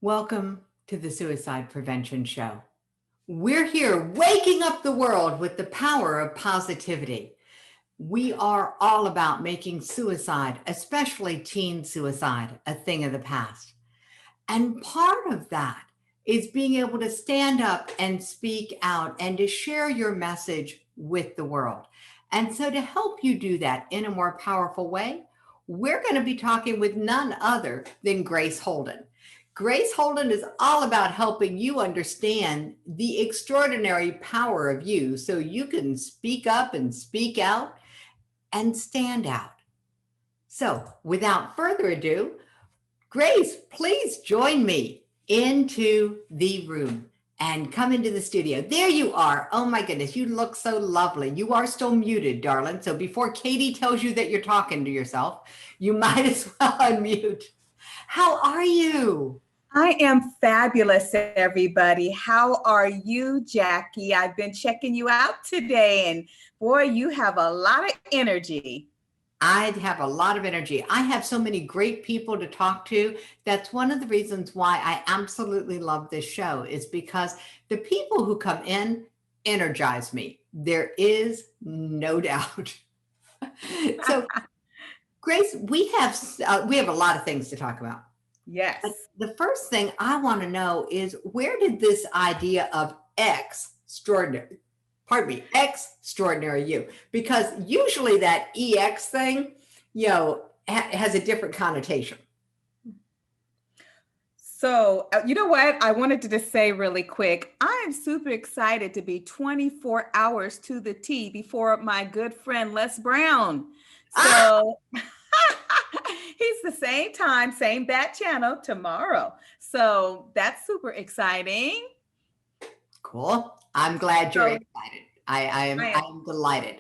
Welcome to the Suicide Prevention Show. We're here waking up the world with the power of positivity. We are all about making suicide, especially teen suicide, a thing of the past. And part of that is being able to stand up and speak out and to share your message with the world. And so, to help you do that in a more powerful way, we're going to be talking with none other than Grace Holden. Grace Holden is all about helping you understand the extraordinary power of you so you can speak up and speak out and stand out. So, without further ado, Grace, please join me into the room and come into the studio. There you are. Oh my goodness, you look so lovely. You are still muted, darling. So before Katie tells you that you're talking to yourself, you might as well unmute. How are you? I am fabulous, everybody. How are you, Jackie? I've been checking you out today, and boy, you have a lot of energy. I'd have a lot of energy. I have so many great people to talk to. That's one of the reasons why I absolutely love this show, is because the people who come in energize me. There is no doubt. So, Grace, we have a lot of things to talk about. Yes. But the first thing I want to know is, where did this idea of extraordinary you? Because usually that EX thing, has a different connotation. So, you know what? I wanted to just say really quick, I am super excited to be 24 hours to the T before my good friend Les Brown. So he's the same time, same bat channel tomorrow. So that's super exciting. Cool. I'm glad you're excited. I am delighted.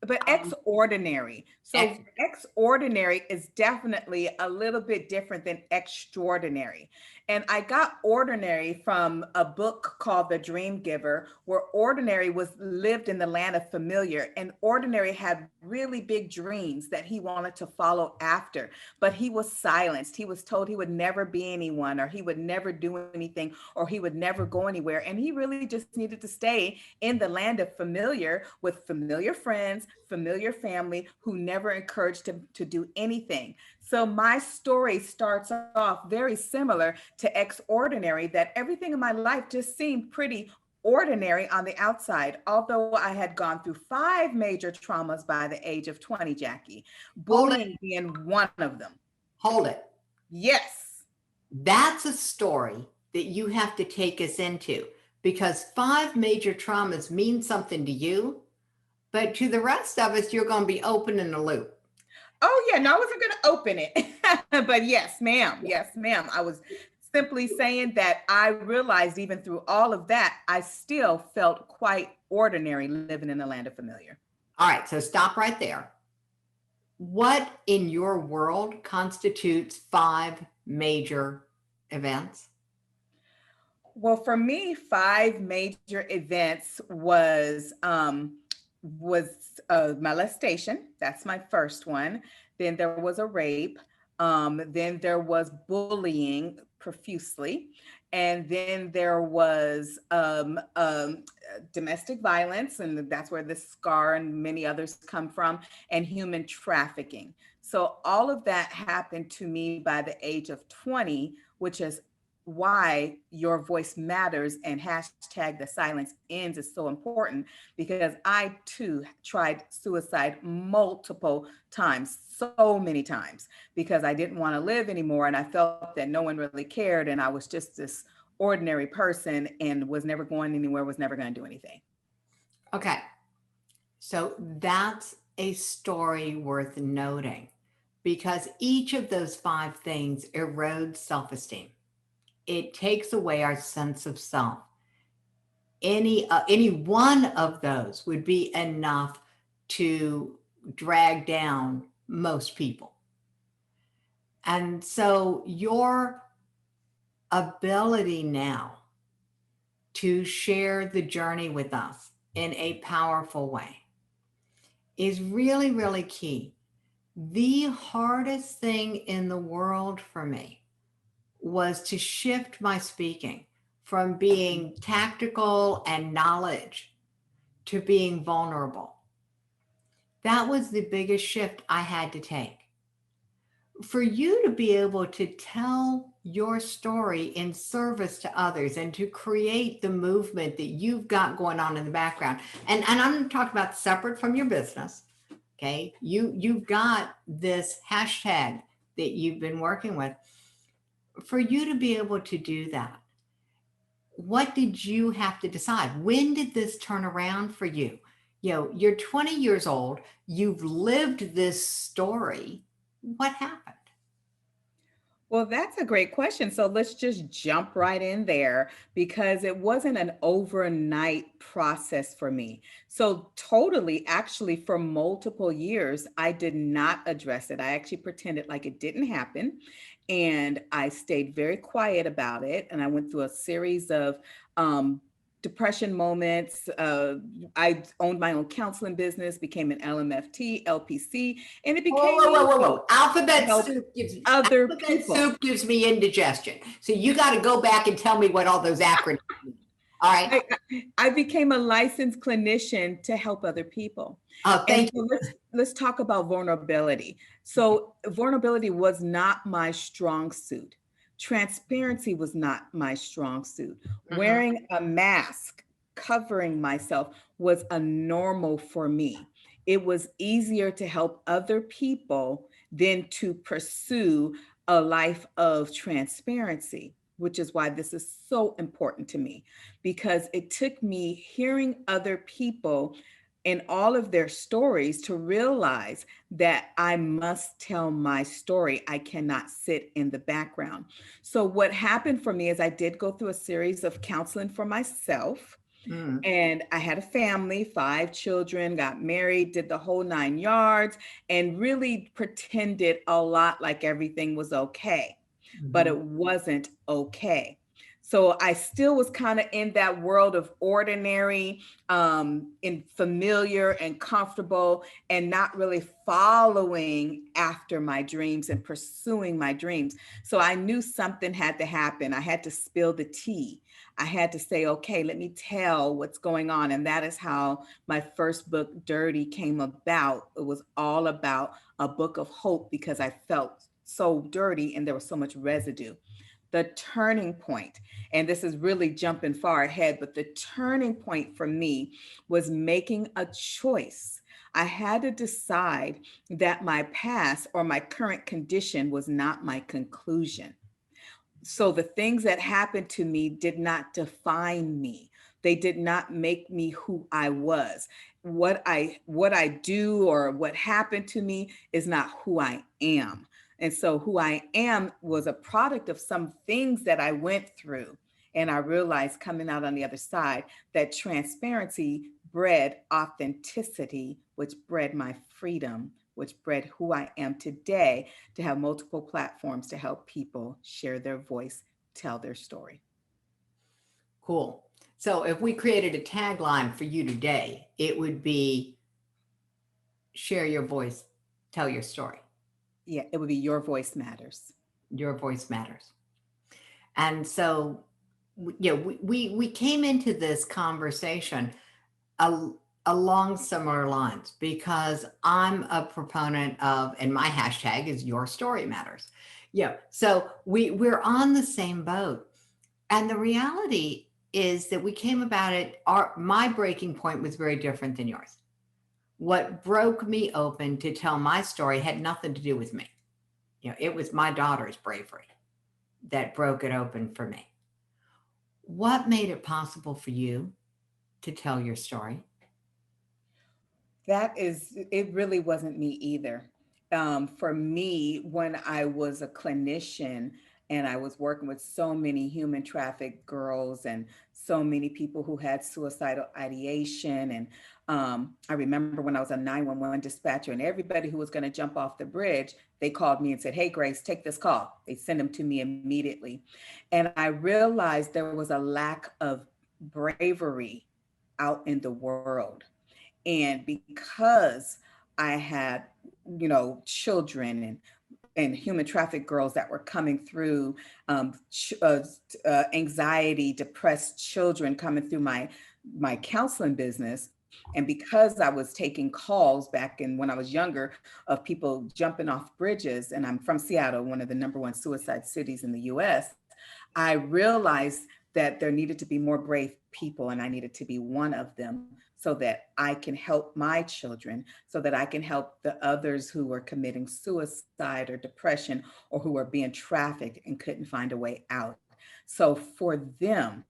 But extraordinary. So extraordinary is definitely a little bit different than extraordinary. And I got ordinary from a book called The Dream Giver, where ordinary was lived in the land of familiar, and ordinary had really big dreams that he wanted to follow after, but he was silenced. He was told he would never be anyone, or he would never do anything, or he would never go anywhere. And he really just needed to stay in the land of familiar with familiar friends, familiar family who never encouraged him to do anything. So my story starts off very similar to extraordinary, that everything in my life just seemed pretty ordinary on the outside, although I had gone through 5 major traumas by the age of 20, Jackie, bullying being one of them. Hold it. Yes. That's a story that you have to take us into, because 5 major traumas mean something to you, but to the rest of us, you're going to be opening the loop. Oh, yeah. No, I wasn't going to open it. But yes, ma'am. Yes, ma'am. I was simply saying that I realized even through all of that, I still felt quite ordinary living in the land of familiar. All right. So stop right there. What in your world constitutes 5 major events? Well, for me, 5 major events was molestation. That's my first one. Then there was a rape. Then there was bullying profusely. And then there was domestic violence, and that's where the scar and many others come from, and human trafficking. So all of that happened to me by the age of 20, which is why your voice matters, and hashtag the silence ends is so important, because I too tried suicide multiple times, so many times, because I didn't want to live anymore, and I felt that no one really cared, and I was just this ordinary person and was never going anywhere, was never going to do anything. Okay, so that's a story worth noting, because each of those 5 things erodes self-esteem. It takes away our sense of self. Any one of those would be enough to drag down most people. And so your ability now to share the journey with us in a powerful way is really, really key. The hardest thing in the world for me was to shift my speaking from being tactical and knowledge to being vulnerable. That was the biggest shift I had to take. For you to be able to tell your story in service to others and to create the movement that you've got going on in the background. And I'm talking about separate from your business. Okay. You've got this hashtag that you've been working with. For you to be able to do that, what did you have to decide? When did this turn around for you? You know, you're 20 years old, you've lived this story. What happened? Well, that's a great question. So let's just jump right in there because it wasn't an overnight process for me. So, totally, actually, for multiple years, I did not address it. I actually pretended like it didn't happen. And I stayed very quiet about it. And I went through a series of depression moments. I owned my own counseling business, became an LMFT, LPC, and it Whoa, became whoa, whoa, whoa, easy whoa. to help other Alphabet people. soup gives me indigestion. So you got to go back and tell me what all those acronyms mean. All right. I became a licensed clinician to help other people. Oh, And thank so you. let's talk about vulnerability. Okay. So vulnerability was not my strong suit. Transparency was not my strong suit. Mhm. Wearing a mask, covering myself was a normal for me. It was easier to help other people than to pursue a life of transparency, which is why this is so important to me because it took me hearing other people and all of their stories to realize that I must tell my story. I cannot sit in the background. So, what happened for me is I did go through a series of counseling for myself. Mm. And I had a family, 5 children, got married, did the whole 9 yards, and really pretended a lot like everything was okay. But Mhm. it wasn't okay. So I still was kind of in that world of ordinary, in familiar and comfortable, and not really following after my dreams and pursuing my dreams. So I knew something had to happen. I had to spill the tea. I had to say, okay, let me tell what's going on. And that is how my first book, Dirty, came about. It was all about a book of hope because I felt so dirty and there was so much residue. The turning point, and this is really jumping far ahead, but the turning point for me was making a choice. I had to decide that my past or my current condition was not my conclusion. So the things that happened to me did not define me. They did not make me who I was. What I do or what happened to me is not who I am. And so who I am was a product of some things that I went through. And I realized coming out on the other side that transparency bred authenticity, which bred my freedom, which bred who I am today to have multiple platforms to help people share their voice, tell their story. Cool. So if we created a tagline for you today, it would be share your voice, tell your story. Yeah, it would be Your Voice Matters. Your voice matters. And so, yeah, we came into this conversation along similar lines because I'm a proponent of, and my hashtag is your story matters. Yeah. So we're on the same boat. And the reality is that we came about it, my breaking point was very different than yours. What broke me open to tell my story had nothing to do with me. You know, it was my daughter's bravery that broke it open for me. What made it possible for you to tell your story? It really wasn't me either. For me, when I was a clinician and I was working with so many human trafficked girls and so many people who had suicidal ideation. And I remember when I was a 911 dispatcher and everybody who was going to jump off the bridge, they called me and said, "Hey, Grace, take this call." They send them to me immediately. And I realized there was a lack of bravery out in the world. And because I had, children and and human trafficked girls that were coming through, anxiety, depressed children coming through my counseling business. And because I was taking calls back in when I was younger of people jumping off bridges, and I'm from Seattle, one of the number one suicide cities in the US, I realized that there needed to be more brave people, and I needed to be one of them so that I can help my children, so that I can help the others who were committing suicide or depression or who were being trafficked and couldn't find a way out. So for them,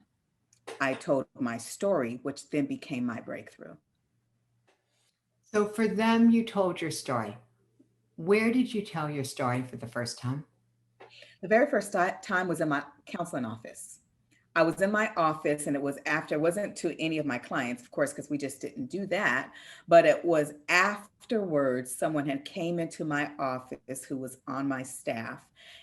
I told my story, which then became my breakthrough. So for them, you told your story. Where did you tell your story for the first time? The very first time was in my counseling office. I was in my office, and it was after, it wasn't to any of my clients, of course, because we just didn't do that. But it was afterwards, someone had came into my office who was on my staff,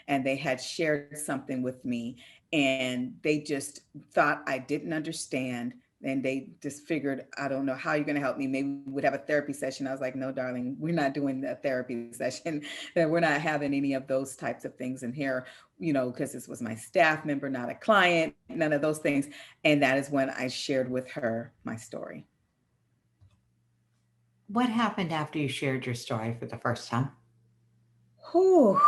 and they had shared something with me, and they just thought I didn't understand. And they just figured, I don't know how you're going to help me. Maybe we would have a therapy session. I was like, no, darling, we're not doing a therapy session. That we're not having any of those types of things in here, because this was my staff member, not a client, none of those things. And that is when I shared with her my story. What happened after you shared your story for the first time? Whew.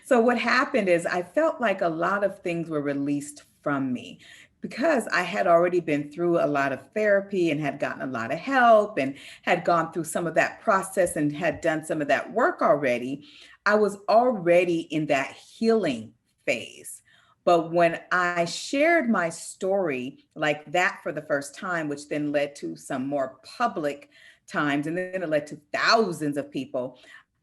So what happened is I felt like a lot of things were released from me because I had already been through a lot of therapy and had gotten a lot of help and had gone through some of that process and had done some of that work already. I was already in that healing phase. But when I shared my story like that for the first time, which then led to some more public times, and then it led to thousands of people,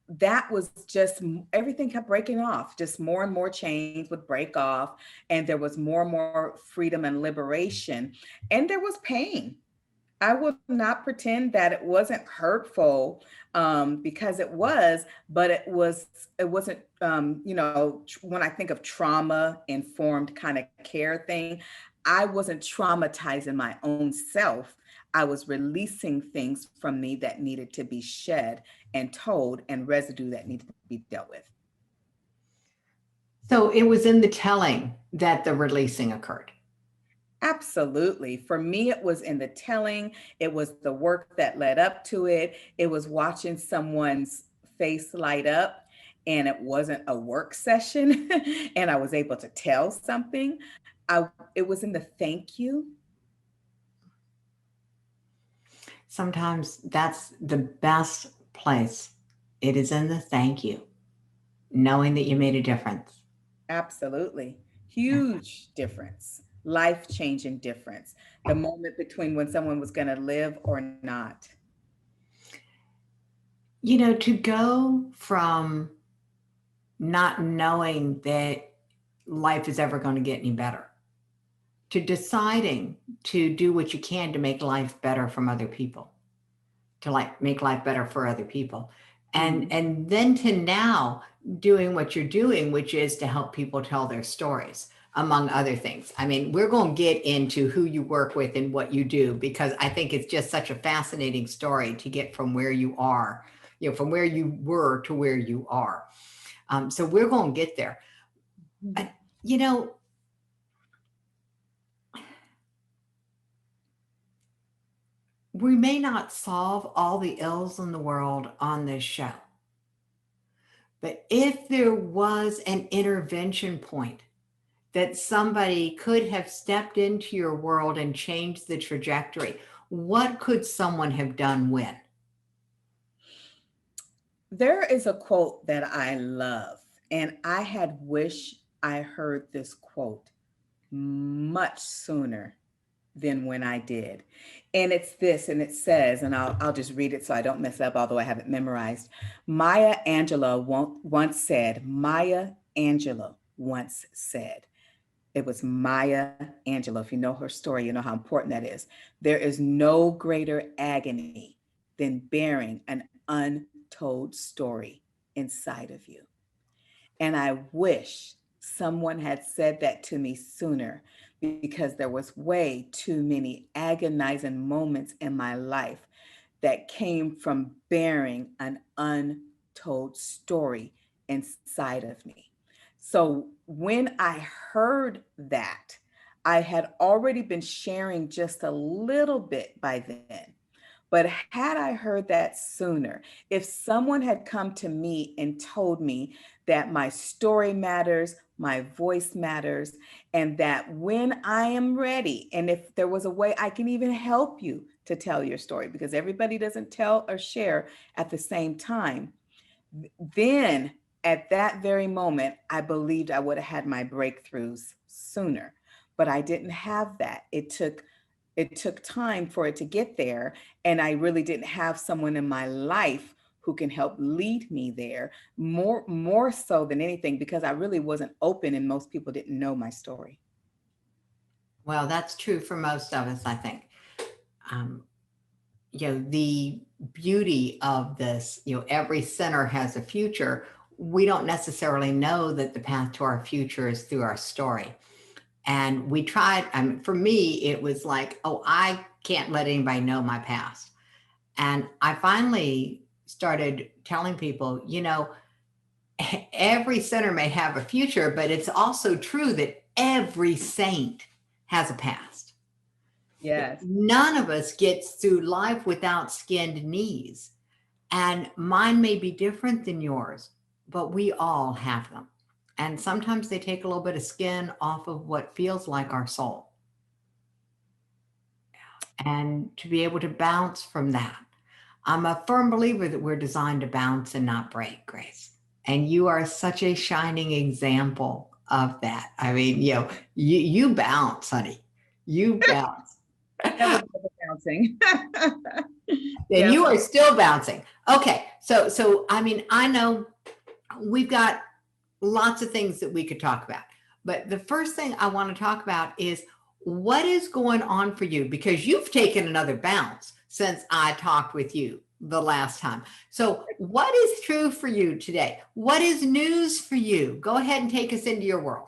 that was just everything kept breaking off. Just more and more chains would break off, and there was more and more freedom and liberation, and there was pain. I will not pretend that it wasn't hurtful, because it was, but it wasn't, when I think of trauma informed kind of care thing, I wasn't traumatizing my own self. I was releasing things from me that needed to be shed and told, and residue that needed to be dealt with. So it was in the telling that the releasing occurred. Absolutely. For me, it was in the telling, it was the work that led up to it, it was watching someone's face light up. And it wasn't a work session, and I was able to tell something. It was in the thank you. Sometimes that's the best place. It is in the thank you, knowing that you made a difference. Absolutely. Yeah. Huge difference, life changing difference. The moment between when someone was going to live or not. To go from not knowing that life is ever going to get any better to deciding to do what you can to make life better from other people, to like make life better for other people. And Mhm. and then to now doing what you're doing, which is to help people tell their stories, among other things. I mean, we're going to get into who you work with and what you do, because I think it's just such a fascinating story to get from where you are, from where you were to where you are. So we're going to get there. Mhm. I- you know, we may not solve all the ills in the world on this show, but if there was an intervention point that somebody could have stepped into your world and changed the trajectory, what could someone have done when? There is a quote that I love, and I had wished I heard this quote much sooner than when I did. And it's this, and it says, and I'll just read it so I don't mess it up, although I have it memorized. Maya Angelou once said, it was Maya Angelou. If you know her story, you know how important that is. There is no greater agony than bearing an untold story inside of you. And I wish someone had said that to me sooner, because there was way too many agonizing moments in my life that came from bearing an untold story inside of me. So when I heard that, I had already been sharing just a little bit by then. But had I heard that sooner, if someone had come to me and told me that my story matters, my voice matters, and that when I am ready, and if there was a way I can even help you to tell your story, because everybody doesn't tell or share at the same time, then at that very moment, I believed I would have had my breakthroughs sooner. But I didn't have that. It took time for it to get there. And I really didn't have someone in my life who can help lead me there more so than anything, because I really wasn't open and most people didn't know my story. Well, that's true for most of us, I think. Um, the beauty of this, every sinner has a future. We don't necessarily know that the path to our future is through our story. And we tried, for me, it was like, oh, I can't let anybody know my past. And I finally started telling people, every sinner may have a future, but it's also true that every saint has a past. Yes. None of us gets through life without skinned knees. And mine may be different than yours, but we all have them. And sometimes they take a little bit of skin off of what feels like our soul. And to be able to bounce from that. I'm a firm believer that we're designed to bounce and not break, Grace. And you are such a shining example of that. I mean, you bounce, honey. You bounce. Never bouncing. And you are still bouncing. Okay. So I mean, I know we've got lots of things that we could talk about. But the first thing I want to talk about is what is going on for you, because you've taken another bounce since I talked with you the last time. So what is true for you today? What is news for you? Go ahead and take us into your world.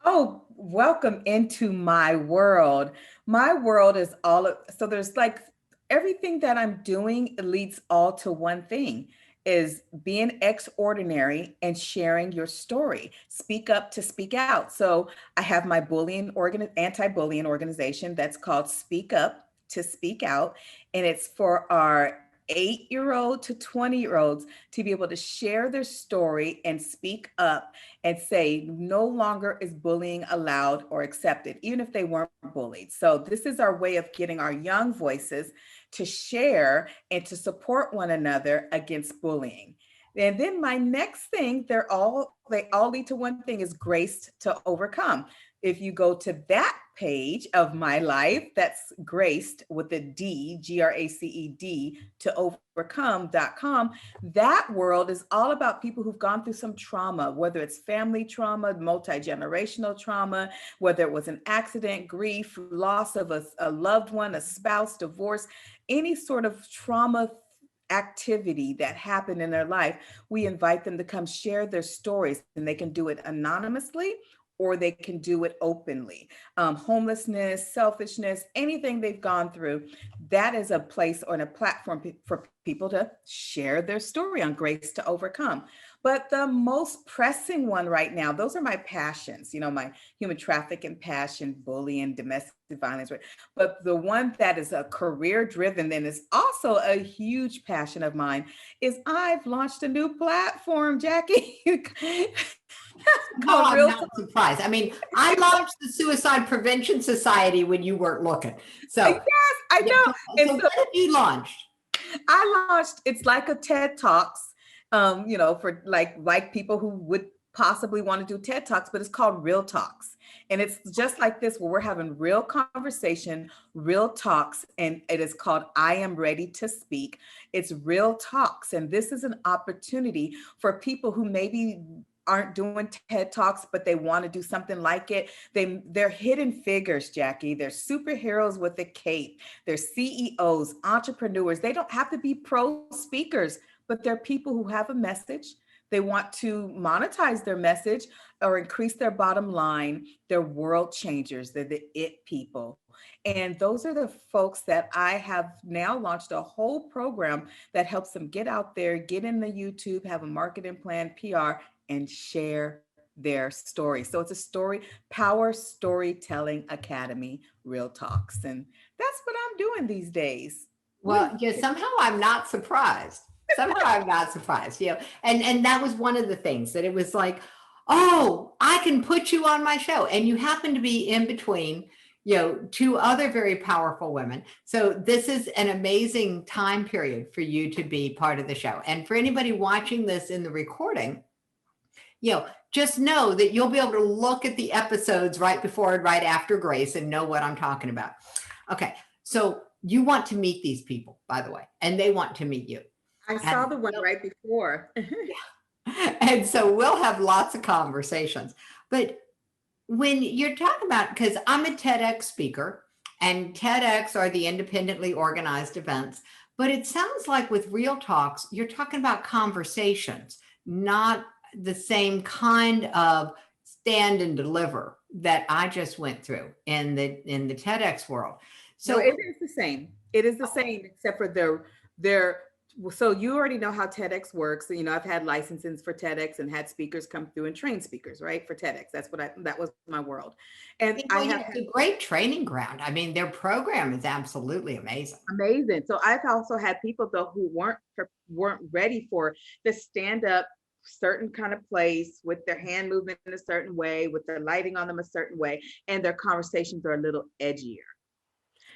Oh, welcome into my world. My world is so there's like everything that I'm doing leads all to one thing, is being extraordinary and sharing your story. Speak up to speak out. So I have my anti-bullying organization that's called Speak Up to Speak Out. And it's for our 8-year-old to 20-year-olds to be able to share their story and speak up and say no longer is bullying allowed or accepted, even if they weren't bullied. So this is our way of getting our young voices to share and to support one another against bullying. And then my next thing, they all lead to one thing, is grace to overcome. If you go to that page of my life, that's graced with a D, GRACED, to overcome.com. That world is all about people who've gone through some trauma, whether it's family trauma, multi-generational trauma, whether it was an accident, grief, loss of a loved one, a spouse, divorce, any sort of trauma activity that happened in their life. We invite them to come share their stories, and they can do it anonymously or they can do it openly. Homelessness, selfishness, anything they've gone through, that is a place or a platform for people to share their story on Grace to Overcome. But the most pressing one right now, those are my passions, my human trafficking passion, bullying, domestic violence. But the one that is a career driven and is also a huge passion of mine is I've launched a new platform, Jackie. No, I'm not surprised. I mean, I launched the Suicide Prevention Society when you weren't looking. So yes, I know. So what have you launched? I launched, it's like a TED Talks, for like people who would possibly want to do TED Talks, but it's called Real Talks. And it's just like this, where we're having real conversation, real talks, and it is called I Am Ready to Speak. It's Real Talks. And this is an opportunity for people who maybe aren't doing TED Talks, but they want to do something like it. They're hidden figures, Jackie. They're superheroes with a cape. They're CEOs, entrepreneurs. They don't have to be pro speakers, but they're people who have a message. They want to monetize their message or increase their bottom line. They're world changers. They're the it people. And those are the folks that I have now launched a whole program that helps them get out there, get in the YouTube, have a marketing plan, PR, and share their story. So it's a power storytelling academy, real talks. And that's what I'm doing these days. Well, yeah, somehow I'm not surprised. Somehow I'm not surprised, and that was one of the things that it was like, oh, I can put you on my show. And you happen to be in between, two other very powerful women. So this is an amazing time period for you to be part of the show. And for anybody watching this in the recording, just know that you'll be able to look at the episodes right before and right after Grace and know what I'm talking about. Okay. So you want to meet these people, by the way, and they want to meet you. I saw the one right before. And so we'll have lots of conversations. But when you're talking about, because I'm a TEDx speaker, and TEDx are the independently organized events, but it sounds like with Real Talks, you're talking about conversations, not the same kind of stand and deliver that I just went through in the TEDx world. So no, it is the same. It is the same, except for their. So you already know how TEDx works. I've had licenses for TEDx and had speakers come through and train speakers, right? For TEDx. That was my world. And I have it's a great training ground. I mean, their program is absolutely amazing. Amazing. So I've also had people though who weren't ready for the stand up certain kind of place with their hand movement in a certain way, with their lighting on them a certain way, and their conversations are a little edgier.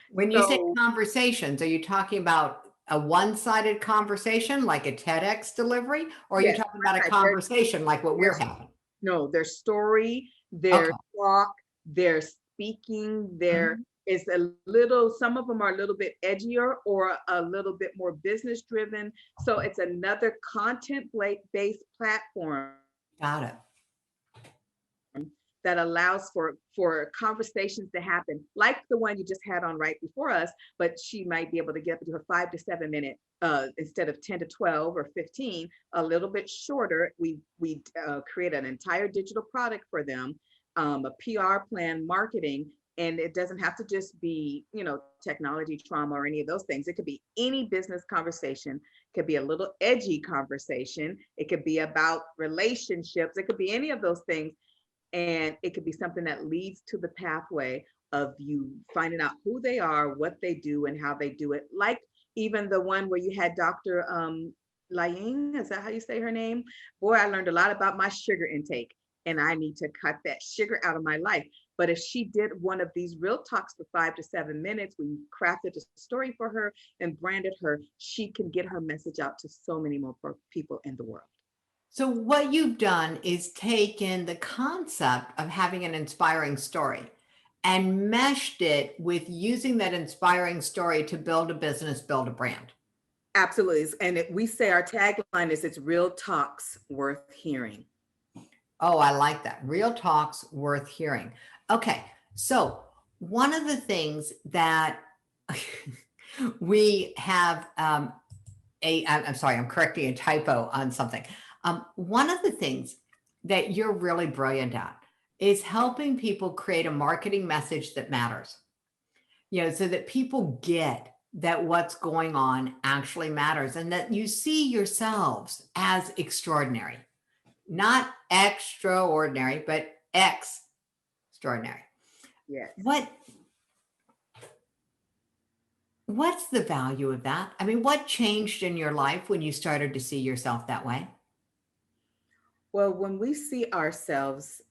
When you say conversations, are you talking about a one-sided conversation like a TEDx delivery, or are you talking about a conversation like what we're having? No, their story, their talk, their speaking, is a little, some of them are a little bit edgier or a little bit more business driven. So it's another content-based platform. Got it. That allows for conversations to happen, like the one you just had on right before us, but she might be able to get up to her 5 to 7 minute instead of 10 to 12 or 15, a little bit shorter. We create an entire digital product for them, a PR plan, marketing, and it doesn't have to just be, technology, trauma, or any of those things. It could be any business conversation. It could be a little edgy conversation. It could be about relationships. It could be any of those things. And it could be something that leads to the pathway of you finding out who they are, what they do, and how they do it. Like even the one where you had Dr. Laying, is that how you say her name? Boy, I learned a lot about my sugar intake, and I need to cut that sugar out of my life. But if she did one of these real talks for 5 to 7 minutes, we crafted a story for her and branded her, she can get her message out to so many more people in the world. So what you've done is taken the concept of having an inspiring story and meshed it with using that inspiring story to build a business, build a brand. Absolutely. And we say our tagline is, it's real talks worth hearing. Oh, I like that. Real talks worth hearing. Okay. So one of the things that we have, I'm sorry, I'm correcting a typo on something. One of the things that you're really brilliant at is helping people create a marketing message that matters, so that people get that what's going on actually matters and that you see yourselves as extraordinary, not extraordinary, but extraordinary. Yes. What's the value of that? I mean, what changed in your life when you started to see yourself that way? Well, when we see ourselves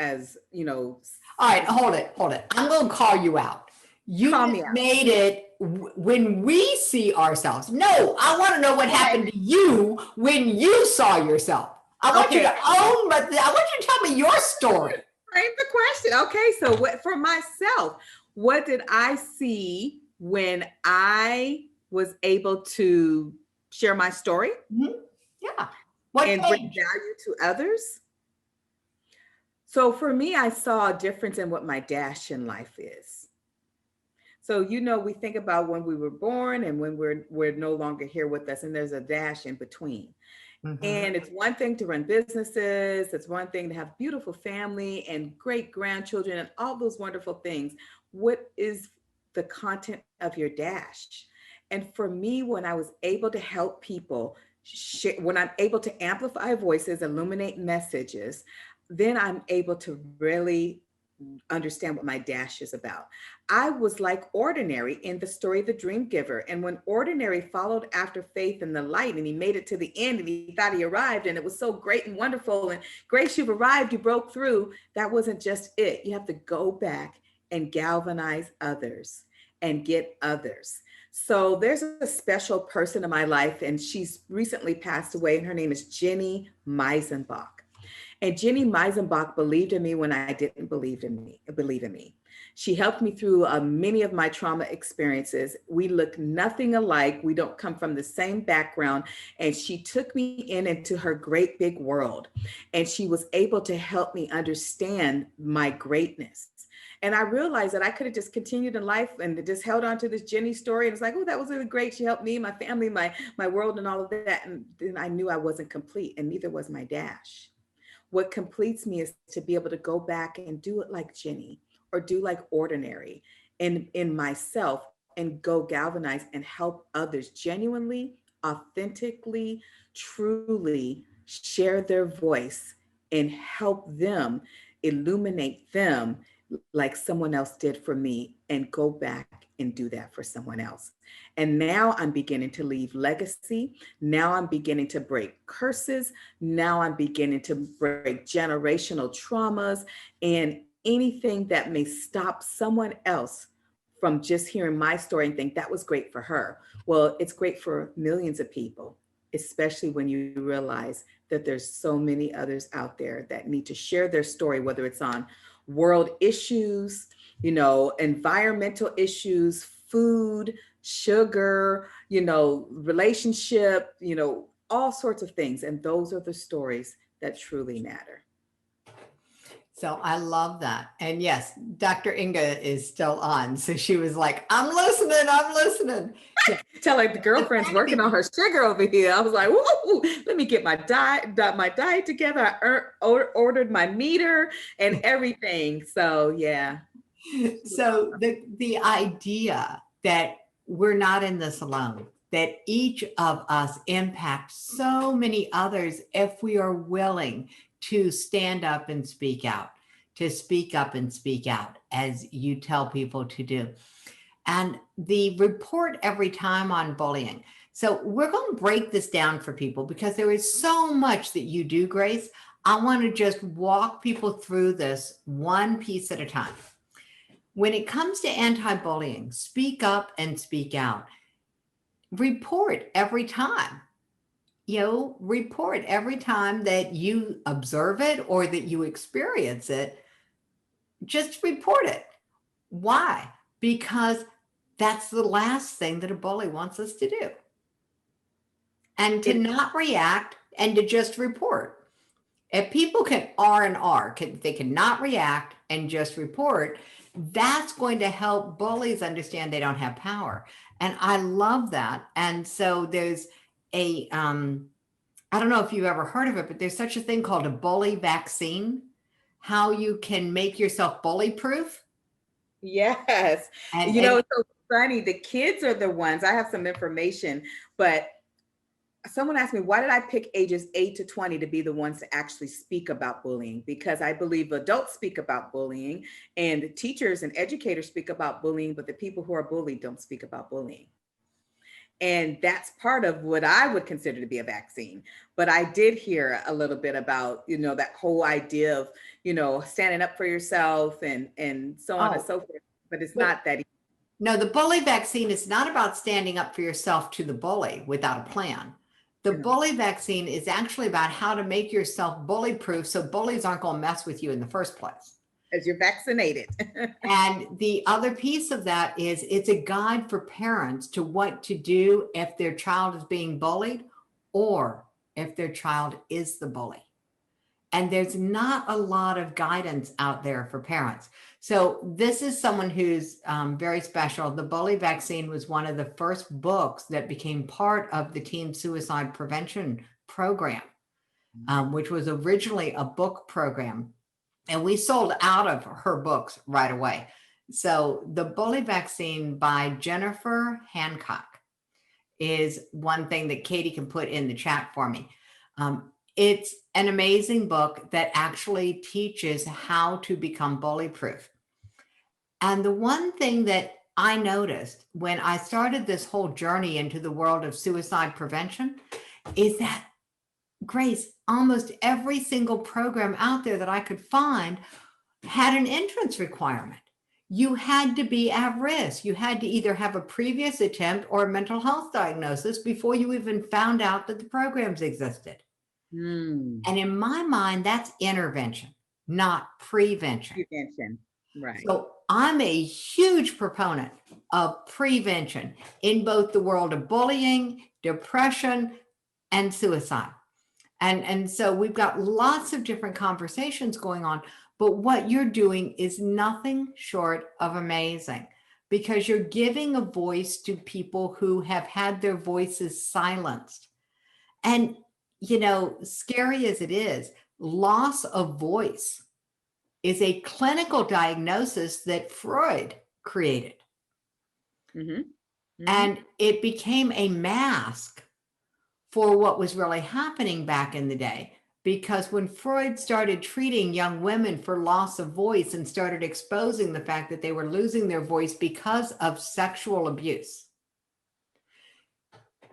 as, all right, hold it. I'm going to call you out. You made it when we see ourselves. No, I want to know what happened to you when you saw yourself. I want you to own, but I want you to tell me your story. Frame the question. Okay, so for myself, what did I see when I was able to share my story? Mm-hmm. Yeah. And bring value to others? So for me, I saw a difference in what my dash in life is. So, we think about when we were born and when we're no longer here with us, and there's a dash in between. Mhm. And it's one thing to run businesses, it's one thing to have beautiful family and great grandchildren and all those wonderful things. What is the content of your dash? And for me, when I was able to help people, when I'm able to amplify voices, illuminate messages, then I'm able to really understand what my dash is about. I was like Ordinary in the story The Dream Giver. And when Ordinary followed after faith in the light and he made it to the end and he thought he arrived and it was so great and wonderful and Grace, you've arrived, you broke through. That wasn't just it. You have to go back and galvanize others and get others. So there's a special person in my life and she's recently passed away and her name is Jenny Meisenbach. And Jenny Meisenbach believed in me when I didn't believe in me. She helped me through many of my trauma experiences. We look nothing alike. We don't come from the same background. And she took me into her great big world. And she was able to help me understand my greatness. And I realized that I could have just continued in life and just held on to this Jenny story. And it's like, oh, that was really great. She helped me, my family, my world, and all of that. And then I knew I wasn't complete, and neither was my dash. What completes me is to be able to go back and do it like Jenny or do like Ordinary in myself and go galvanize and help others genuinely, authentically, truly share their voice and help them illuminate them like someone else did for me and go back and do that for someone else. And now I'm beginning to leave legacy. Now I'm beginning to break curses. Now I'm beginning to break generational traumas and anything that may stop someone else from just hearing my story and think that was great for her. Well, it's great for millions of people, especially when you realize that there's so many others out there that need to share their story, whether it's on world issues, environmental issues, food, sugar, relationship, all sorts of things. And those are the stories that truly matter. So I love that. And yes, Dr. Inga is still on. So she was like, I'm listening. I'm listening. Yeah. Tell her the girlfriend's working on her sugar over here. I was like, whoa, let me get my diet together. I ordered my meter and everything. So yeah. So the idea that we're not in this alone, that each of us impacts so many others if we are willing to stand up and speak out, to speak up and speak out, as you tell people to do. And the report every time on bullying. So we're going to break this down for people because there is so much that you do, Grace. I want to just walk people through this one piece at a time. When it comes to anti-bullying, speak up and speak out. Report every time. Report every time that you observe it or that you experience it. Just report it. Why? Because that's the last thing that a bully wants us to do. And to not react and to just report. If people can R and R, they cannot react and just report, that's going to help bullies understand they don't have power. And I love that. And so there's I don't know if you've ever heard of it, but there's such a thing called a bully vaccine, how you can make yourself bully proof. Yes. And it's so funny. The kids are the ones, I have some information, but someone asked me, why did I pick ages 8 to 20 to be the ones to actually speak about bullying? Because I believe adults speak about bullying and teachers and educators speak about bullying, but the people who are bullied don't speak about bullying. And that's part of what I would consider to be a vaccine. But I did hear a little bit about, that whole idea of, standing up for yourself and so on and so forth. But it's not that easy. No, the bully vaccine is not about standing up for yourself to the bully without a plan. The bully vaccine is actually about how to make yourself bully proof so bullies aren't going to mess with you in the first place. As you're vaccinated. And the other piece of that is it's a guide for parents to what to do if their child is being bullied or if their child is the bully. And there's not a lot of guidance out there for parents. So this is someone who's very special. The Bully Vaccine was one of the first books that became part of the teen suicide prevention program, which was originally a book program. And we sold out of her books right away. So the bully vaccine by Jennifer Hancock is one thing that Katie can put in the chat for me. It's an amazing book that actually teaches how to become bully proof. And the one thing that I noticed when I started this whole journey into the world of suicide prevention is that, Grace, almost every single program out there that I could find had an entrance requirement. You had to be at risk. You had to either have a previous attempt or a mental health diagnosis before you even found out that the programs existed. And in my mind, that's intervention, not prevention. Prevention, right. So I'm a huge proponent of prevention in both the world of bullying, depression, and suicide. And so we've got lots of different conversations going on, but what you're doing is nothing short of amazing, because you're giving a voice to people who have had their voices silenced. And, you know, scary as it is, loss of voice is a clinical diagnosis that Freud created. And it became a mask for what was really happening back in the day. Because when Freud started treating young women for loss of voice and started exposing the fact that they were losing their voice because of sexual abuse,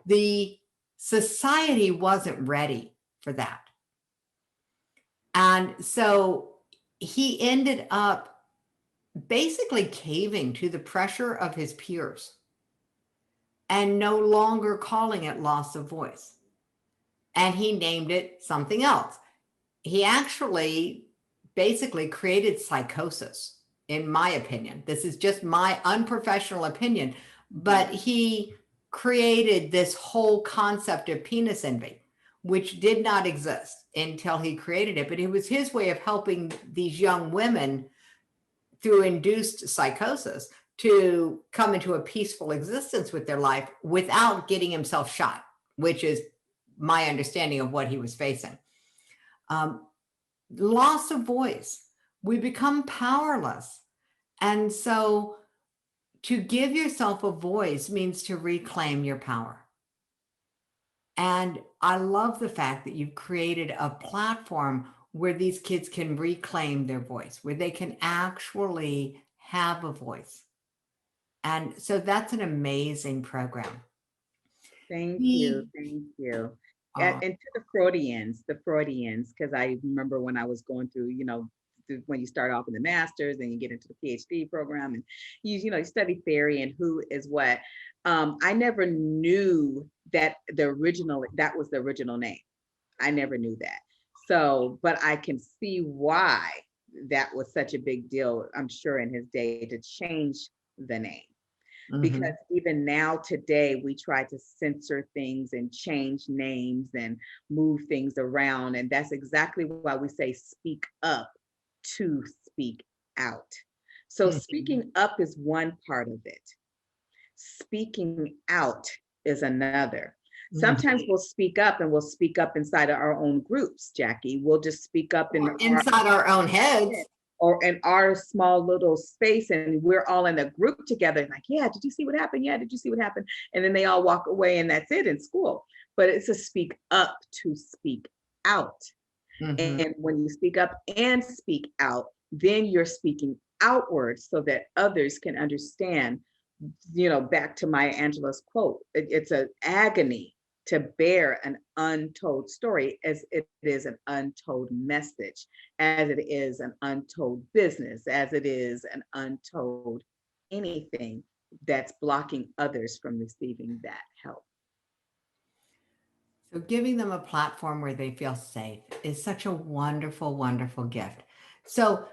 the society wasn't ready for that. And so he ended up basically caving to the pressure of his peers and no longer calling it loss of voice. And he named it something else. He actually basically created psychosis, in my opinion. This is just my unprofessional opinion, but he created this whole concept of penis envy, which did not exist until he created it. But it was his way of helping these young women through induced psychosis to come into a peaceful existence with their life without getting himself shot, which is my understanding of what he was facing. Loss of voice, we become powerless. And so to give yourself a voice means to reclaim your power. And I love the fact that you've created a platform where these kids can reclaim their voice, where they can actually have a voice. And so that's an amazing program. Thank you. Thank you. And to the Freudians, because I remember when I was going through, you know, when you start off in the master's and you get into the PhD program and you study theory and who is what. I never knew that that was the original name. I never knew that. So, but I can see why that was such a big deal, I'm sure, in his day to change the name. Because even now today, we try to censor things and change names and move things around. And that's exactly why we say speak up to speak out. So speaking up is one part of it. Speaking out is another. Sometimes we'll speak up and we'll speak up inside of our own groups, Jackie. We'll just speak up inside our own heads. Or in our small little space, and we're all in a group together, like, yeah, did you see what happened? Yeah, did you see what happened? And then they all walk away and that's it in school. But it's a speak up to speak out. And when you speak up and speak out, then you're speaking outward so that others can understand, back to Maya Angelou's quote, it's an agony to bear an untold story, as it is an untold message, as it is an untold business, as it is an untold anything that's blocking others from receiving that help. So giving them a platform where they feel safe is such a wonderful, wonderful gift. So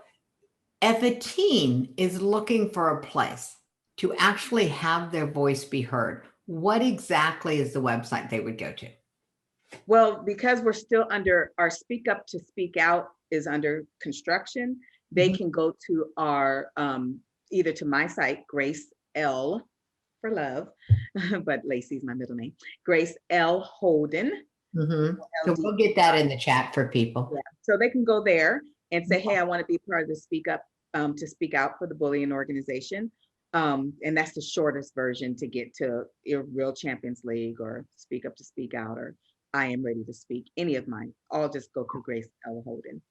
if a teen is looking for a place to actually have their voice be heard, what exactly is the website they would go to? Well, because we're still under our Speak Up to Speak Out is under construction, they can go to our, either to my site, Grace L for love, but Lacey's my middle name, Grace L Holden So we'll get that in the chat for people. Yeah. So they can go there and say, hey, I want to be part of the to speak out for the bullying organization. And that's the shortest version to get to your Real Champions League or Speak Up to Speak Out or I Am Ready to Speak. Any of mine, all just go through Grace L. Holden.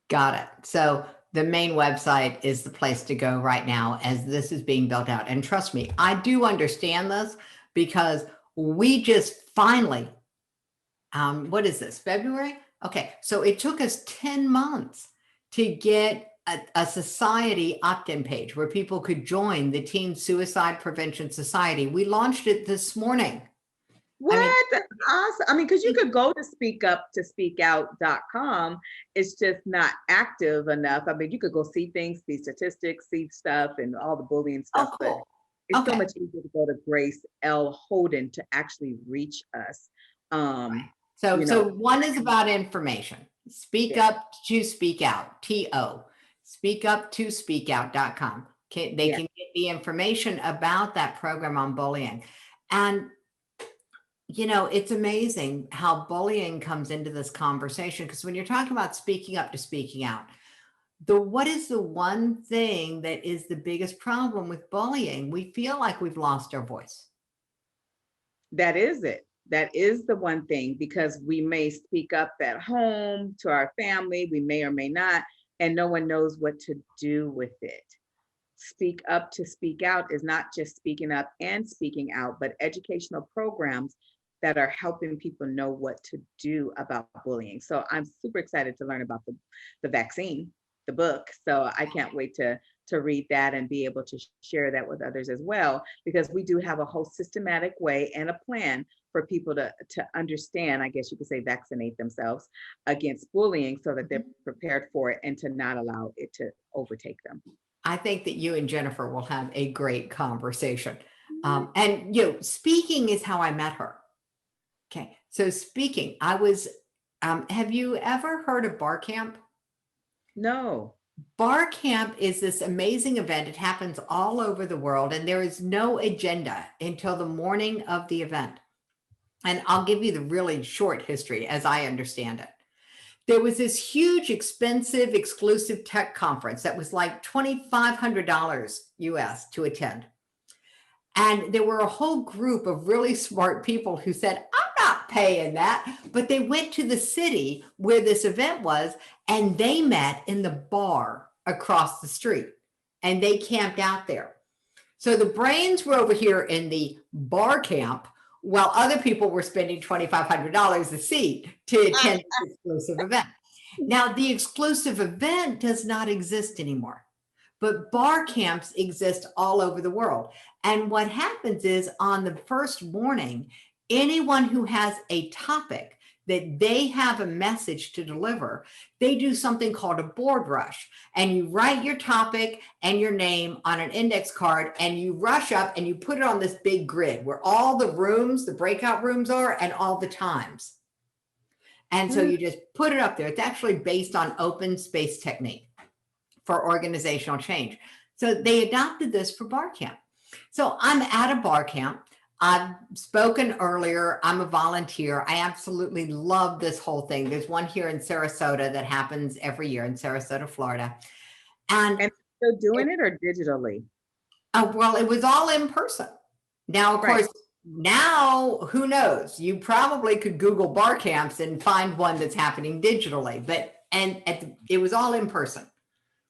Got it. So the main website is the place to go right now as this is being built out. And trust me, I do understand this because we just finally, what is this, February? Okay, so it took us 10 months to get a society opt-in page where people could join the Teen Suicide Prevention Society. We launched it this morning. What? That's awesome. I mean, because you could go to speakuptospeakout.com. It's just not active enough. I mean, you could go see things, see statistics, see stuff, and all the bullying stuff. Oh, cool. But it's so much easier to go to Grace L. Holden to actually reach us. So one is about information. Speak Up to Speak Out, TO. Speakuptospeakout.com. Okay, they can get the information about that program on bullying. And it's amazing how bullying comes into this conversation, because when you're talking about speaking up to speaking out, what is the one thing that is the biggest problem with bullying? We feel like we've lost our voice. That is it. That is the one thing, because we may speak up at home to our family, we may or may not, and no one knows what to do with it. Speak Up to Speak Out is not just speaking up and speaking out, but educational programs that are helping people know what to do about bullying. So I'm super excited to learn about the vaccine, the book. So I can't wait to read that and be able to share that with others as well, because we do have a whole systematic way and a plan for people to understand, I guess you could say, vaccinate themselves against bullying so that they're prepared for it and to not allow it to overtake them. I think that you and Jennifer will have a great conversation. And speaking is how I met her. Okay, so speaking, I was, have you ever heard of Bar Camp? No. Bar Camp is this amazing event. It happens all over the world, and there is no agenda until the morning of the event. And I'll give you the really short history as I understand it. There was this huge, expensive, exclusive tech conference that was like $2,500 US to attend. And there were a whole group of really smart people who said, I'm not paying that. But they went to the city where this event was, and they met in the bar across the street, and they camped out there. So the brains were over here in the bar camp, while other people were spending $2,500 a seat to attend this exclusive event. Now, the exclusive event does not exist anymore, but bar camps exist all over the world. And what happens is, on the first morning, anyone who has a topic that they have a message to deliver, they do something called a board rush. And you write your topic and your name on an index card, and you rush up and you put it on this big grid where all the rooms, the breakout rooms are, and all the times. And so you just put it up there. It's actually based on open space technique for organizational change. So they adopted this for bar camp. So I'm at a bar camp. I've spoken earlier. I'm a volunteer. I absolutely love this whole thing. There's one here in Sarasota that happens every year in Sarasota, Florida. And still doing it or digitally? Well, it was all in person. Now, of course, now who knows? You probably could Google bar camps and find one that's happening digitally, but it was all in person.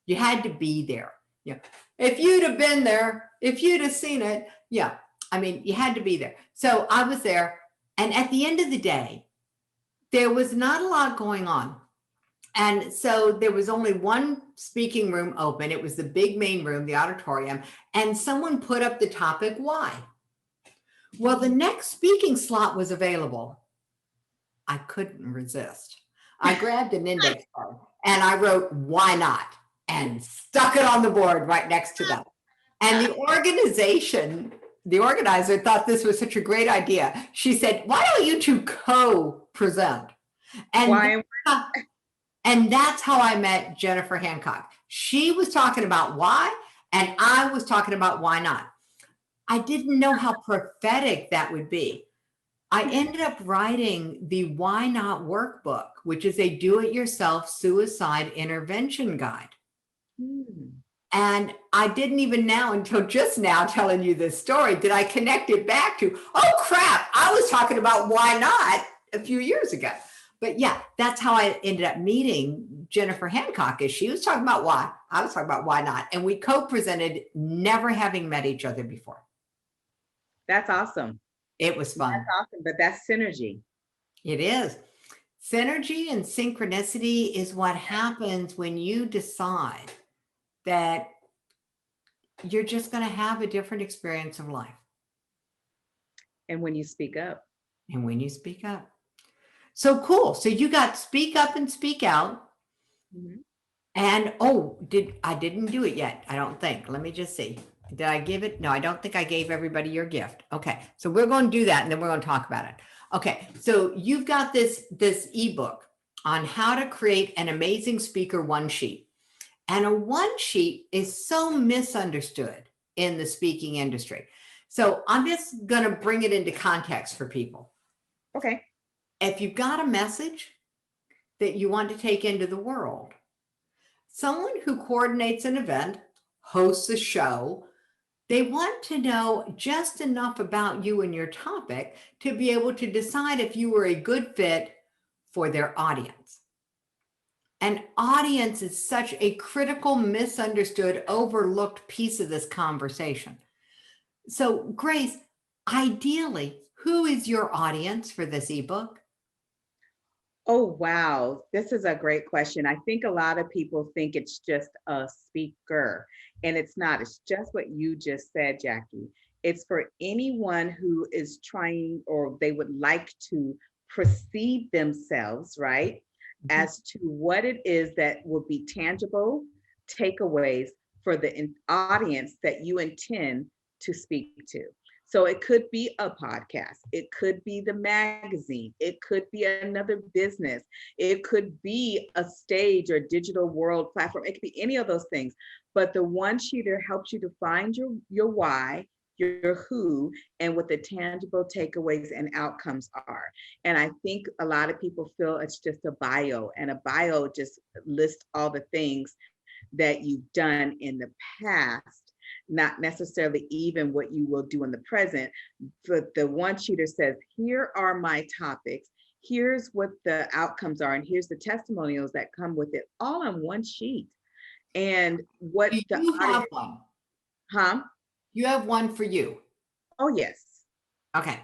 You had to be there. Yeah. If you'd have been there, if you'd have seen it, yeah. I mean, you had to be there. So I was there. And at the end of the day, there was not a lot going on. And so there was only one speaking room open. It was the big main room, the auditorium. And someone put up the topic, why? Well, the next speaking slot was available. I couldn't resist. I grabbed an index card and I wrote, why not? And stuck it on the board right next to them. And the organizer thought this was such a great idea. She said, why don't you two co-present? And that's how I met Jennifer Hancock. She was talking about why, and I was talking about why not. I didn't know how prophetic that would be. I ended up writing the Why Not Workbook, which is a do-it-yourself suicide intervention guide. Hmm. And I didn't even now, until just now telling you this story, did I connect it back to, oh crap, I was talking about why not a few years ago. But yeah, that's how I ended up meeting Jennifer Hancock, is she was talking about why, I was talking about why not. And we co-presented, never having met each other before. That's awesome. It was fun. That's awesome, but that's synergy. It is. Synergy and synchronicity is what happens when you decide that you're just going to have a different experience of life. And when you speak up. And when you speak up. So cool. So you got speak up and speak out. Mm-hmm. And I didn't do it yet. I don't think. Let me just see. Did I give it? No, I don't think I gave everybody your gift. Okay. So we're going to do that and then we're going to talk about it. Okay. So you've got this ebook on how to create an amazing speaker one sheet. And a one sheet is so misunderstood in the speaking industry. So I'm just going to bring it into context for people. Okay. If you've got a message that you want to take into the world, someone who coordinates an event, hosts a show, they want to know just enough about you and your topic to be able to decide if you were a good fit for their audience. An audience is such a critical, misunderstood, overlooked piece of this conversation. So, Grace, ideally, who is your audience for this ebook? Oh, wow. This is a great question. I think a lot of people think it's just a speaker, and it's not. It's just what you just said, Jackie. It's for anyone who is trying or they would like to perceive themselves, right, as to what it is that will be tangible takeaways for the audience that you intend to speak to. So it could be a podcast, it could be the magazine, it could be another business, it could be a stage or digital world platform, it could be any of those things. But the one sheeter helps you to find your why, your who, and what the tangible takeaways and outcomes are. And I think a lot of people feel it's just a bio, and a bio just lists all the things that you've done in the past, not necessarily even what you will do in the present. But the one sheeter says, here are my topics, here's what the outcomes are, and here's the testimonials that come with it, all on one sheet. And what Do the you have audience, one? huh? You have one for you. Oh, yes. Okay.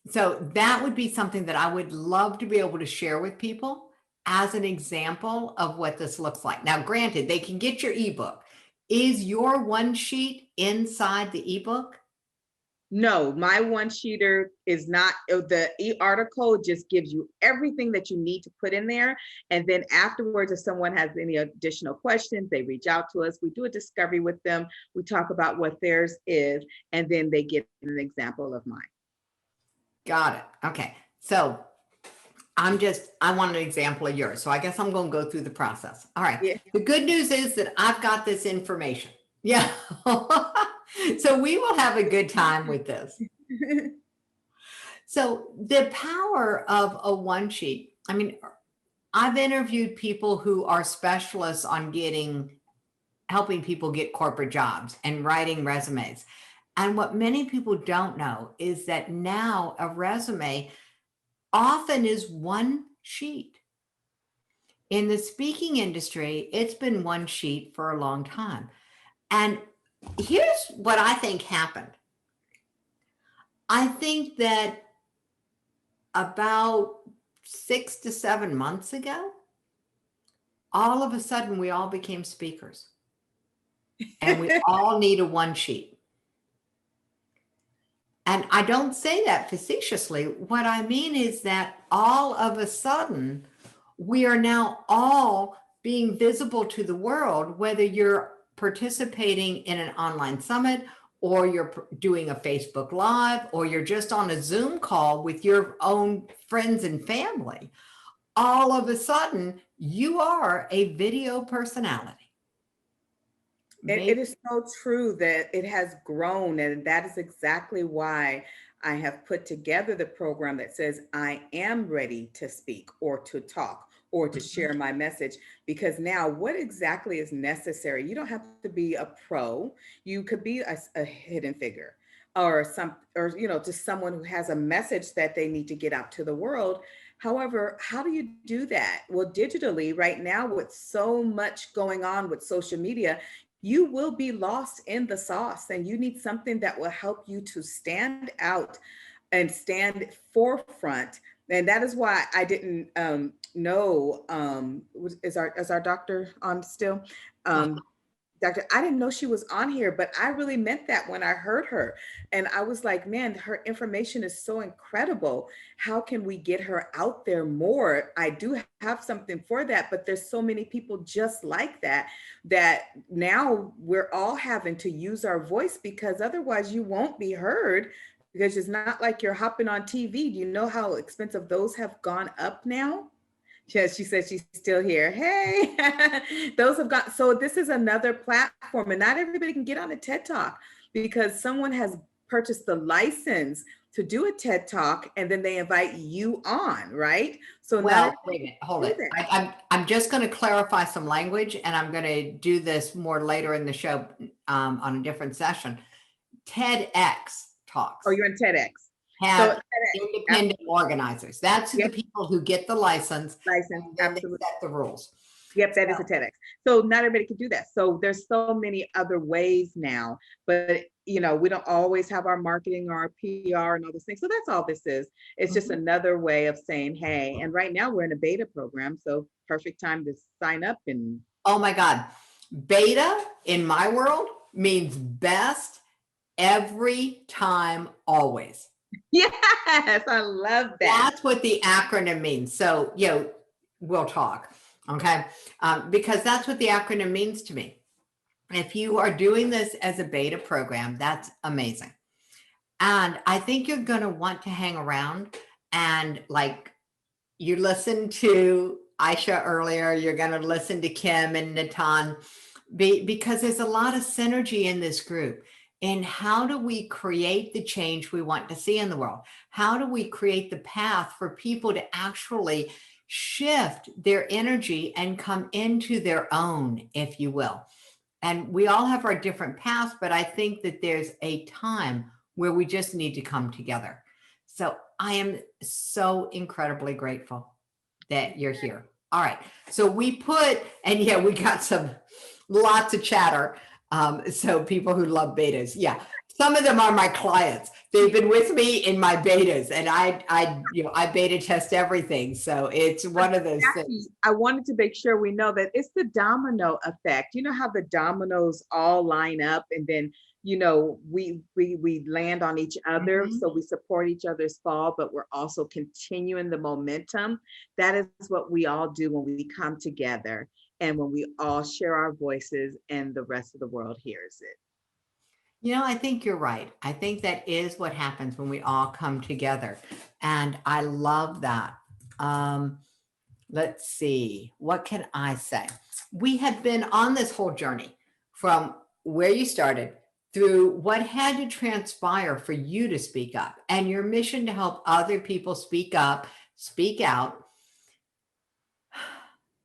So that would be something that I would love to be able to share with people as an example of what this looks like. Now, granted, they can get your ebook. Is your one sheet inside the ebook? No, my one sheeter is not. The article just gives you everything that you need to put in there. And then afterwards, if someone has any additional questions, they reach out to us. We do a discovery with them. We talk about what theirs is, and then they get an example of mine. Got it. Okay. So I want an example of yours. So I guess I'm going to go through the process. All right. Yeah. The good news is that I've got this information. Yeah. So we will have a good time with this. So the power of a one sheet, I mean, I've interviewed people who are specialists on helping people get corporate jobs and writing resumes. And what many people don't know is that now a resume often is one sheet. In the speaking industry, it's been one sheet for a long time. And here's what I think happened. I think that about 6 to 7 months ago, all of a sudden we all became speakers. And we all need a one sheet. And I don't say that facetiously. What I mean is that all of a sudden, we are now all being visible to the world, whether you're participating in an online summit, or you're doing a Facebook Live, or you're just on a Zoom call with your own friends and family. All of a sudden, you are a video personality. It is so true that it has grown, and that is exactly why I have put together the program that says I am ready to speak or to talk or to share my message, because now what exactly is necessary? You don't have to be a pro. You could be a hidden figure or just someone who has a message that they need to get out to the world. However, how do you do that? Well, digitally, right now, with so much going on with social media, you will be lost in the sauce, and you need something that will help you to stand out and stand forefront. And that is why I didn't know, is our doctor on still? Doctor, I didn't know she was on here, but I really meant that when I heard her. And I was like, man, her information is so incredible. How can we get her out there more? I do have something for that, but there's so many people just like that, that now we're all having to use our voice, because otherwise you won't be heard, because it's not like you're hopping on TV. Do you know how expensive those have gone up now? Yes, she said she's still here. Hey, those have got, so this is another platform, and not everybody can get on a TED Talk because someone has purchased the license to do a TED Talk, and then they invite you on, right? So Well, not wait a minute, hold do it. that. I'm just going to clarify some language, and I'm going to do this more later in the show on a different session. TEDx talks Oh, you're on TEDx. have So independent organizers. That's the yep, people who get the license, license, and then they absolutely. set the rules. Yep, that is So, a TEDx. So not everybody can do that. So there's so many other ways now, but we don't always have our marketing or our PR and all those things. So that's all this is. It's just another way of saying, hey, and right now we're in a beta program. So perfect time to sign up. And oh my God, beta in my world means best every time, always. yes, I love that. That's what the acronym means. So, we'll talk. Okay. Because that's what the acronym means to me. If you are doing this as a beta program, that's amazing. And I think you're going to want to hang around, and like you listened to Aisha earlier, you're going to listen to Kim and Natan, because there's a lot of synergy in this group. And how do we create the change we want to see in the world? How do we create the path for people to actually shift their energy and come into their own, if you will? And we all have our different paths, but I think that there's a time where we just need to come together. So I am so incredibly grateful that you're here. All right. So we got lots of chatter. So people who love betas. Yeah. Some of them are my clients. They've been with me in my betas, and I beta test everything. So it's one of those things. I wanted to make sure we know that it's the domino effect. You know how the dominoes all line up, and then we land on each other. So we support each other's fall, but we're also continuing the momentum. That is what we all do when we come together, and when we all share our voices, and the rest of the world hears it. I think you're right. I think that is what happens when we all come together. And I love that. Let's see. What can I say? We have been on this whole journey from where you started through what had to transpire for you to speak up, and your mission to help other people speak up, speak out,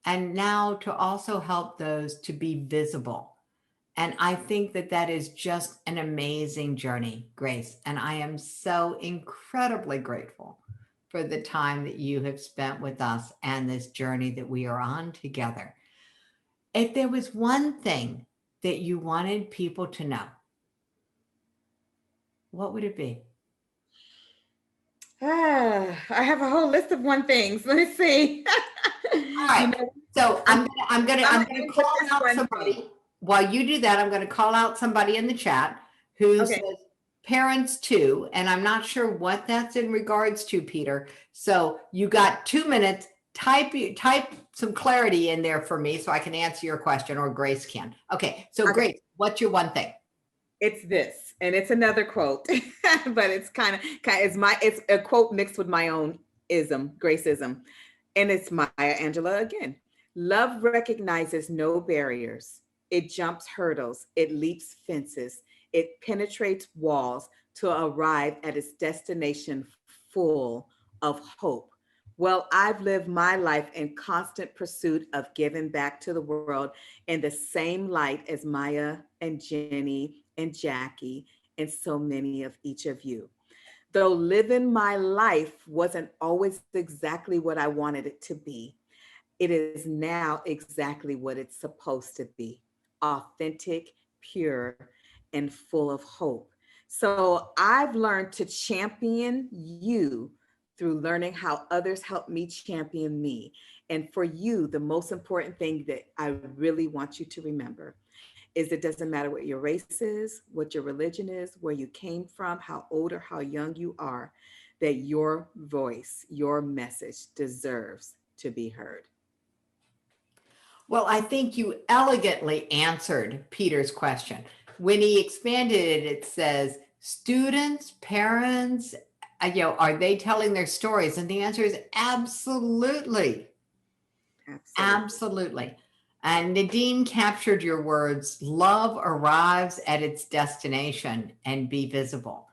and now to also help those to be visible. And I think that that is just an amazing journey, Grace. And I am so incredibly grateful for the time that you have spent with us and this journey that we are on together. If there was one thing that you wanted people to know, what would it be? I have a whole list of one things. Let me see. All right. So I'm gonna call out somebody. Thing. While you do that, I'm gonna call out somebody in the chat who says parents too, and I'm not sure what that's in regards to, Peter. So you got 2 minutes. Type some clarity in there for me so I can answer your question, or Grace can. Okay. So Grace, what's your one thing? It's this, and it's another quote, but it's it's a quote mixed with my own Graceism. And it's Maya Angelou again. Love recognizes no barriers. It jumps hurdles. It leaps fences. It penetrates walls to arrive at its destination full of hope. Well, I've lived my life in constant pursuit of giving back to the world in the same light as Maya and Jenny and Jackie and so many of each of you. Though living my life wasn't always exactly what I wanted it to be, it is now exactly what it's supposed to be: authentic, pure, and full of hope. So I've learned to champion you through learning how others help me champion me. And for you, the most important thing that I really want you to remember is it doesn't matter what your race is, what your religion is, where you came from, how old or how young you are, that your voice, your message deserves to be heard. Well, I think you elegantly answered Peter's question. When he expanded it, it says students, parents, are they telling their stories? And the answer is absolutely. Absolutely. Absolutely. And Nadine captured your words: love arrives at its destination and be visible.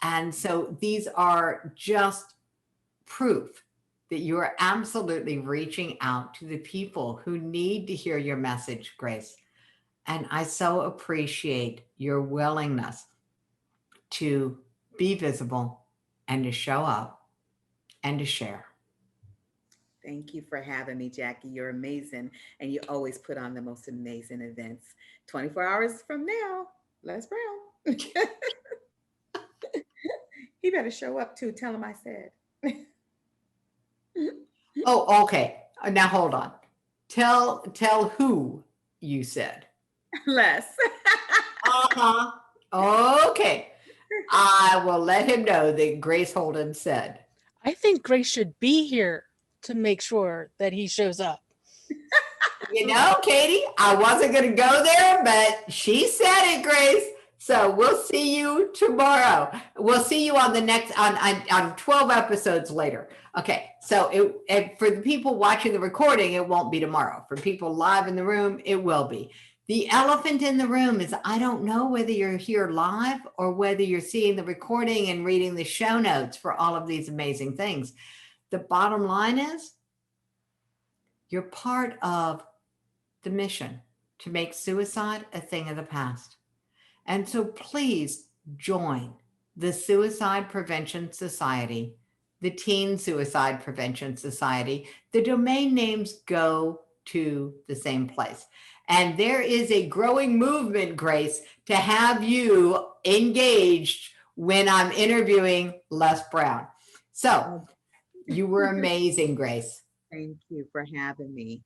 And so these are just proof that you are absolutely reaching out to the people who need to hear your message, Grace. And I so appreciate your willingness to be visible and to show up and to share. Thank you for having me, Jackie. You're amazing. And you always put on the most amazing events. 24 hours from now, Les Brown. He better show up too. Tell him I said. Oh, okay. Now hold on. Tell who you said. Les. Uh-huh. Okay. I will let him know that Grace Holden said. I think Grace should be here to make sure that he shows up. Katie, I wasn't going to go there, but she said it, Grace. So we'll see you tomorrow. We'll see you on the next, on 12 episodes later. Okay. So for the people watching the recording, it won't be tomorrow. For people live in the room, it will be. The elephant in the room is I don't know whether you're here live or whether you're seeing the recording and reading the show notes for all of these amazing things. The bottom line is you're part of the mission to make suicide a thing of the past. And so please join the Suicide Prevention Society, the Teen Suicide Prevention Society. The domain names go to the same place. And there is a growing movement, Grace, to have you engaged when I'm interviewing Les Brown. So you were amazing, Grace. Thank you for having me.